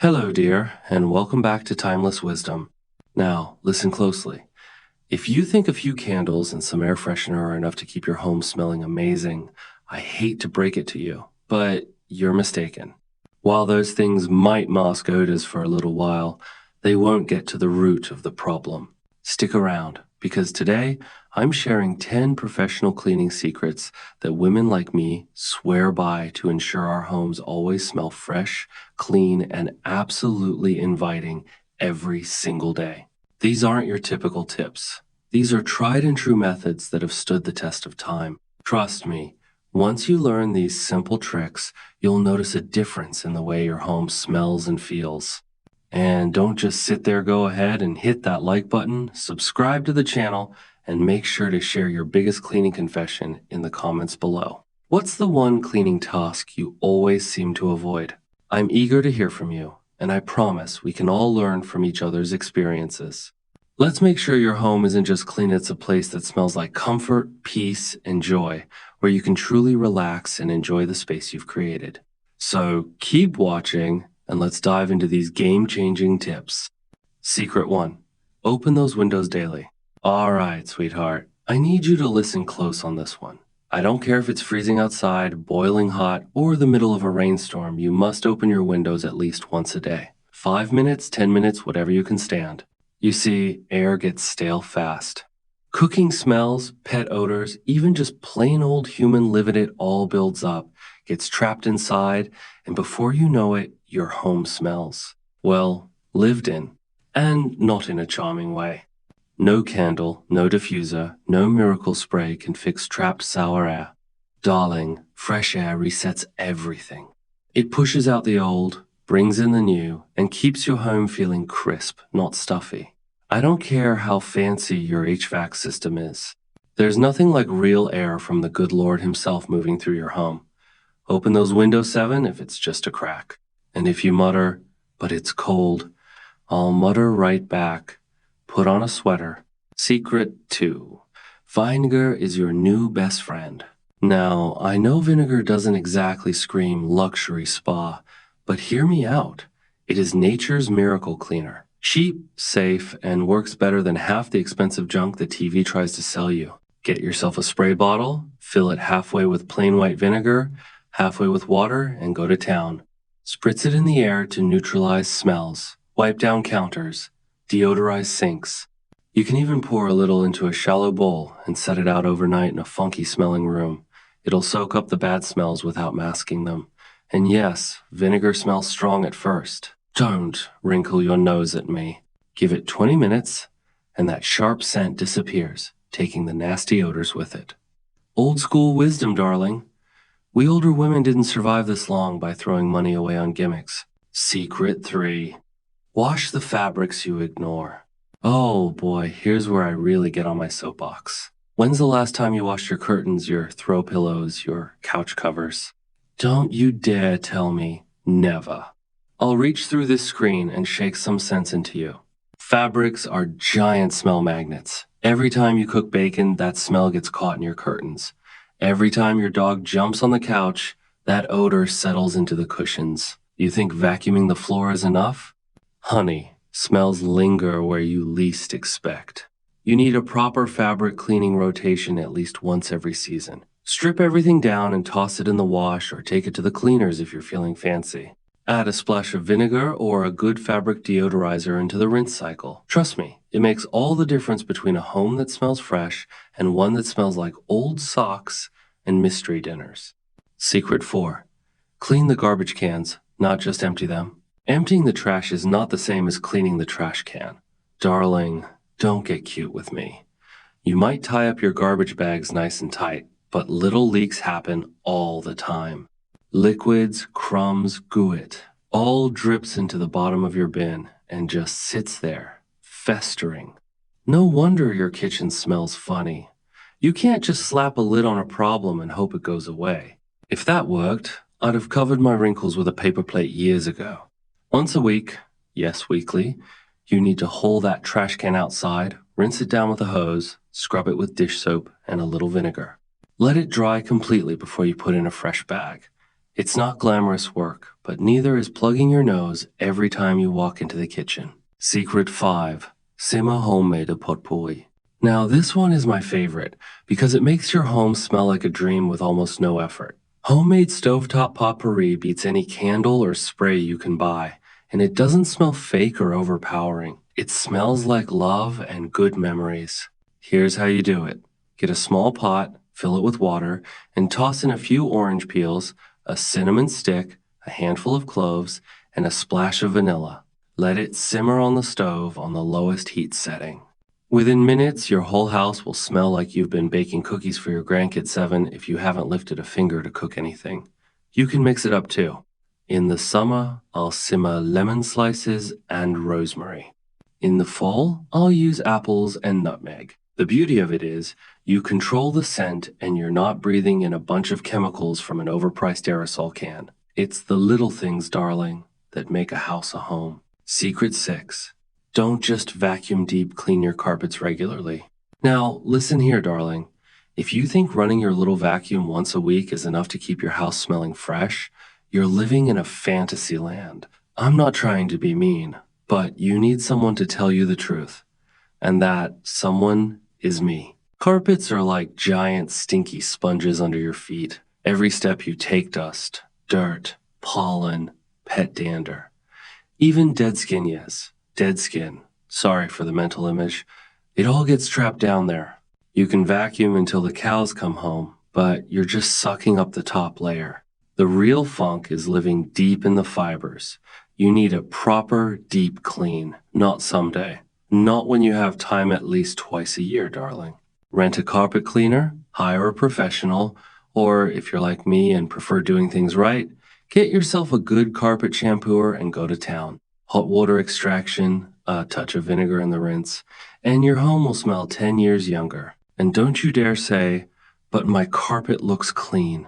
Hello, dear, and welcome back to Timeless Wisdom. Now, listen closely. If you think a few candles and some air freshener are enough to keep your home smelling amazing, I hate to break it to you, but you're mistaken. While those things might mask odors for a little while, they won't get to the root of the problem. Stick around, because today I'm sharing 10 professional cleaning secrets that women like me swear by to ensure our homes always smell fresh, clean, and absolutely inviting every single day. These aren't your typical tips. These are tried and true methods that have stood the test of time. Trust me, once you learn these simple tricks, you'll notice a difference in the way your home smells and feels. And don't just sit there, go ahead and hit that like button, subscribe to the channel, and make sure to share your biggest cleaning confession in the comments below. What's the one cleaning task you always seem to avoid? I'm eager to hear from you, and I promise we can all learn from each other's experiences. Let's make sure your home isn't just clean, it's a place that smells like comfort, peace, and joy, where you can truly relax and enjoy the space you've created. So keep watching, and let's dive into these game-changing tips. Secret 1. Open those windows daily. All right, sweetheart. I need you to listen close on this one. I don't care if it's freezing outside, boiling hot, or the middle of a rainstorm, you must open your windows at least once a day. 5 minutes, 10 minutes, whatever you can stand. You see, air gets stale fast. Cooking smells, pet odors, even just plain old human living it all builds up, gets trapped inside, and before you know it, your home smells. Well, lived in. And not in a charming way. No candle, no diffuser, no miracle spray can fix trapped sour air. Darling, fresh air resets everything. It pushes out the old, brings in the new, and keeps your home feeling crisp, not stuffy. I don't care how fancy your HVAC system is. There's nothing like real air from the good Lord himself moving through your home. Open those windows 7 if it's just a crack. And if you mutter, but it's cold, I'll mutter right back, put on a sweater. Secret 2. Vinegar is your new best friend. Now, I know vinegar doesn't exactly scream luxury spa, but hear me out. It is nature's miracle cleaner. Cheap, safe, and works better than half the expensive junk the TV tries to sell you. Get yourself a spray bottle, fill it halfway with plain white vinegar, halfway with water, and go to town. Spritz it in the air to neutralize smells, wipe down counters, deodorize sinks. You can even pour a little into a shallow bowl and set it out overnight in a funky-smelling room. It'll soak up the bad smells without masking them. And yes, vinegar smells strong at first. Don't wrinkle your nose at me. Give it 20 minutes, and that sharp scent disappears, taking the nasty odors with it. Old school wisdom, darling. We older women didn't survive this long by throwing money away on gimmicks. Secret 3. Wash the fabrics you ignore. Oh boy, here's where I really get on my soapbox. When's the last time you washed your curtains, your throw pillows, your couch covers? Don't you dare tell me never. I'll reach through this screen and shake some sense into you. Fabrics are giant smell magnets. Every time you cook bacon, that smell gets caught in your curtains. Every time your dog jumps on the couch, that odor settles into the cushions. You think vacuuming the floor is enough? Honey, smells linger where you least expect. You need a proper fabric cleaning rotation at least once every season. Strip everything down and toss it in the wash or take it to the cleaners if you're feeling fancy. Add a splash of vinegar or a good fabric deodorizer into the rinse cycle. Trust me, it makes all the difference between a home that smells fresh and one that smells like old socks and mystery dinners. Secret 4. Clean the garbage cans, not just empty them. Emptying the trash is not the same as cleaning the trash can. Darling, don't get cute with me. You might tie up your garbage bags nice and tight, but little leaks happen all the time. Liquids, crumbs, gooey, all drips into the bottom of your bin and just sits there, festering. No wonder your kitchen smells funny. You can't just slap a lid on a problem and hope it goes away. If that worked, I'd have covered my wrinkles with a paper plate years ago. Once a week, yes, weekly, you need to haul that trash can outside, rinse it down with a hose, scrub it with dish soap and a little vinegar. Let it dry completely before you put in a fresh bag. It's not glamorous work, but neither is plugging your nose every time you walk into the kitchen. Secret 5. Simmer homemade potpourri. Now, this one is my favorite because it makes your home smell like a dream with almost no effort. Homemade stovetop potpourri beats any candle or spray you can buy, and it doesn't smell fake or overpowering. It smells like love and good memories. Here's how you do it. Get a small pot, fill it with water, and toss in a few orange peels, a cinnamon stick, a handful of cloves, and a splash of vanilla. Let it simmer on the stove on the lowest heat setting. Within minutes, your whole house will smell like you've been baking cookies for your grandkids 7 if you haven't lifted a finger to cook anything. You can mix it up too. In the summer, I'll simmer lemon slices and rosemary. In the fall, I'll use apples and nutmeg. The beauty of it is, you control the scent and you're not breathing in a bunch of chemicals from an overpriced aerosol can. It's the little things, darling, that make a house a home. Secret 6. Don't just vacuum deep clean your carpets regularly. Now, listen here, darling. If you think running your little vacuum once a week is enough to keep your house smelling fresh, you're living in a fantasy land. I'm not trying to be mean, but you need someone to tell you the truth. And that someone is me. Carpets are like giant stinky sponges under your feet. Every step you take dust, dirt, pollen, pet dander. Even dead skin, yes. Dead skin. Sorry for the mental image. It all gets trapped down there. You can vacuum until the cows come home, but you're just sucking up the top layer. The real funk is living deep in the fibers. You need a proper deep clean, not someday. Not when you have time at least twice a year, darling. Rent a carpet cleaner, hire a professional, or if you're like me and prefer doing things right, get yourself a good carpet shampooer and go to town. Hot water extraction, a touch of vinegar in the rinse, and your home will smell 10 years younger. And don't you dare say, but my carpet looks clean.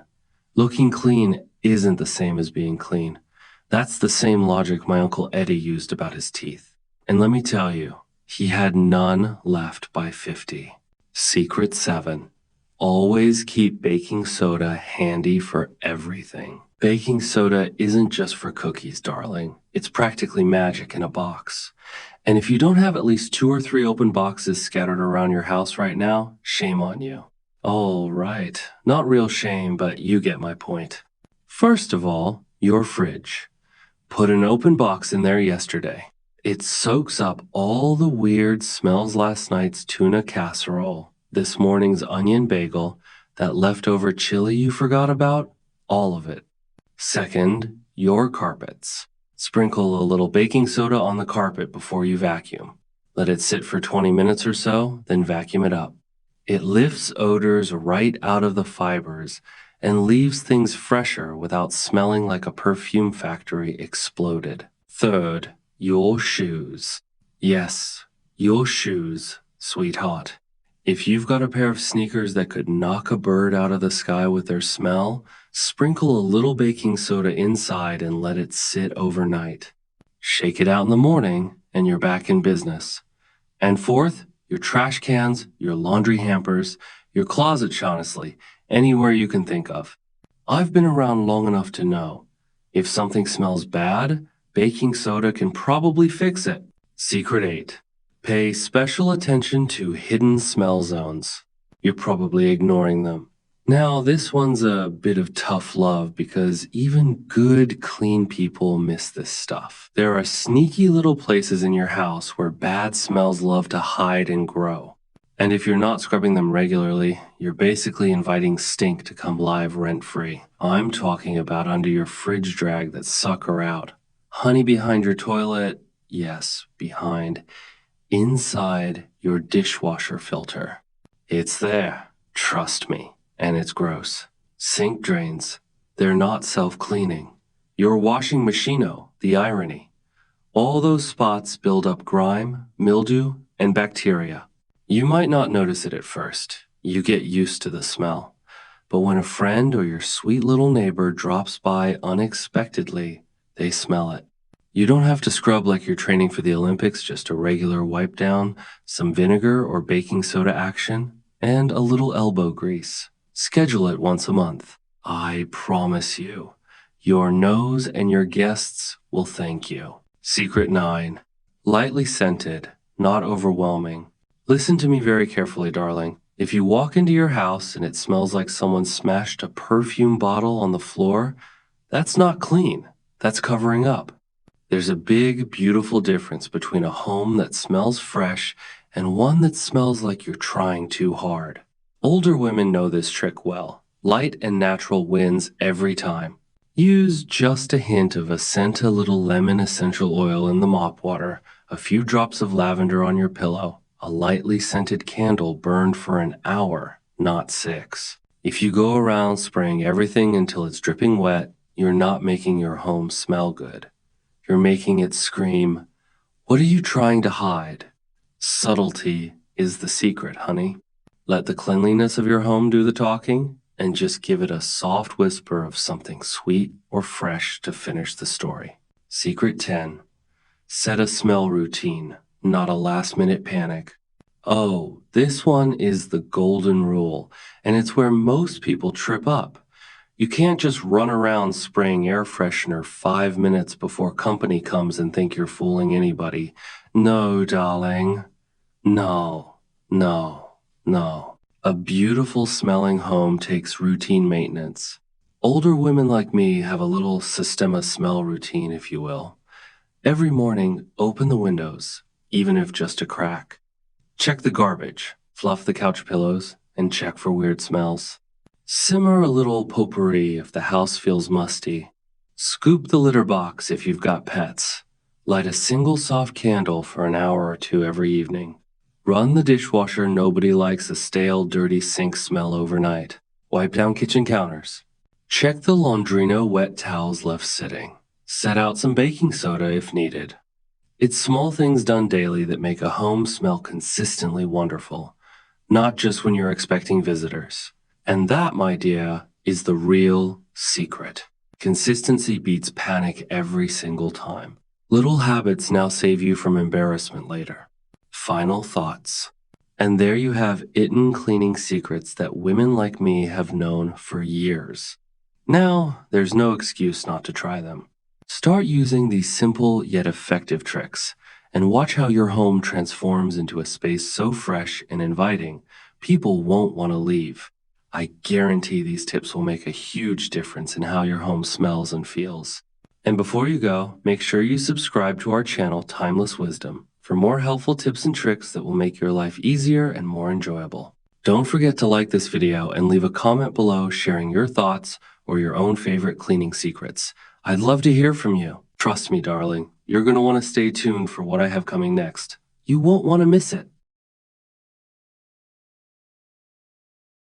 Looking clean isn't the same as being clean. That's the same logic my Uncle Eddie used about his teeth. And let me tell you, he had none left by 50. Secret 7. Always keep baking soda handy for everything. Baking soda isn't just for cookies, darling. It's practically magic in a box. And if you don't have at least 2 or 3 open boxes scattered around your house right now, shame on you. All right, not real shame, but you get my point. First of all, your fridge. Put an open box in there yesterday. It soaks up all the weird smells last night's tuna casserole, this morning's onion bagel, that leftover chili you forgot about, all of it. Second, your carpets. Sprinkle a little baking soda on the carpet before you vacuum. Let it sit for 20 minutes or so, then vacuum it up. It lifts odors right out of the fibers and leaves things fresher without smelling like a perfume factory exploded. Third, your shoes. Yes, your shoes, sweetheart. If you've got a pair of sneakers that could knock a bird out of the sky with their smell, sprinkle a little baking soda inside and let it sit overnight. Shake it out in the morning, and you're back in business. And fourth, your trash cans, your laundry hampers, your closets, honestly, anywhere you can think of. I've been around long enough to know, if something smells bad, baking soda can probably fix it. Secret 8. Pay special attention to hidden smell zones. You're probably ignoring them. Now, this one's a bit of tough love because even good, clean people miss this stuff. There are sneaky little places in your house where bad smells love to hide and grow. And if you're not scrubbing them regularly, you're basically inviting stink to come live rent-free. I'm talking about under your fridge drag that suck her out. Honey behind your toilet, yes, behind. Inside your dishwasher filter. It's there, trust me, and it's gross. Sink drains, they're not self-cleaning. Your washing machine-o, the irony. All those spots build up grime, mildew, and bacteria. You might not notice it at first. You get used to the smell. But when a friend or your sweet little neighbor drops by unexpectedly, they smell it. You don't have to scrub like you're training for the Olympics, just a regular wipe down, some vinegar or baking soda action, and a little elbow grease. Schedule it once a month. I promise you, Your nose and your guests will thank you. Secret 9. Lightly scented, not overwhelming. Listen to me very carefully, darling. If you walk into your house and it smells like someone smashed a perfume bottle on the floor, that's not clean. That's covering up. There's a big, beautiful difference between a home that smells fresh and one that smells like you're trying too hard. Older women know this trick well. Light and natural wins every time. Use just a hint of a little lemon essential oil in the mop water, a few drops of lavender on your pillow, a lightly scented candle burned for an hour, not 6. If you go around spraying everything until it's dripping wet, you're not making your home smell good. You're making it scream, "What are you trying to hide?" Subtlety is the secret, honey. Let the cleanliness of your home do the talking, and just give it a soft whisper of something sweet or fresh to finish the story. Secret 10. Set a smell routine, not a last-minute panic. Oh, this one is the golden rule, and it's where most people trip up. You can't just run around spraying air freshener 5 minutes before company comes and think you're fooling anybody. No, darling. No, no, no. A beautiful smelling home takes routine maintenance. Older women like me have a little systema smell routine, if you will. Every morning, open the windows, even if just a crack. Check the garbage, fluff the couch pillows, and check for weird smells. Simmer a little potpourri if the house feels musty. Scoop the litter box if you've got pets. Light a single soft candle for an hour or two every evening. Run the dishwasher. Nobody likes a stale, dirty sink smell overnight. Wipe down kitchen counters. Check the laundrino wet towels left sitting. Set out some baking soda if needed. It's small things done daily that make a home smell consistently wonderful, not just when you're expecting visitors. And that, my dear, is the real secret. Consistency beats panic every single time. Little habits now save you from embarrassment later. Final thoughts. And there you have cleaning secrets that women like me have known for years. Now, there's no excuse not to try them. Start using these simple yet effective tricks, and watch how your home transforms into a space so fresh and inviting, people won't want to leave. I guarantee these tips will make a huge difference in how your home smells and feels. And before you go, make sure you subscribe to our channel, Timeless Wisdom, for more helpful tips and tricks that will make your life easier and more enjoyable. Don't forget to like this video and leave a comment below sharing your thoughts or your own favorite cleaning secrets. I'd love to hear from you. Trust me, darling, you're going to want to stay tuned for what I have coming next. You won't want to miss it.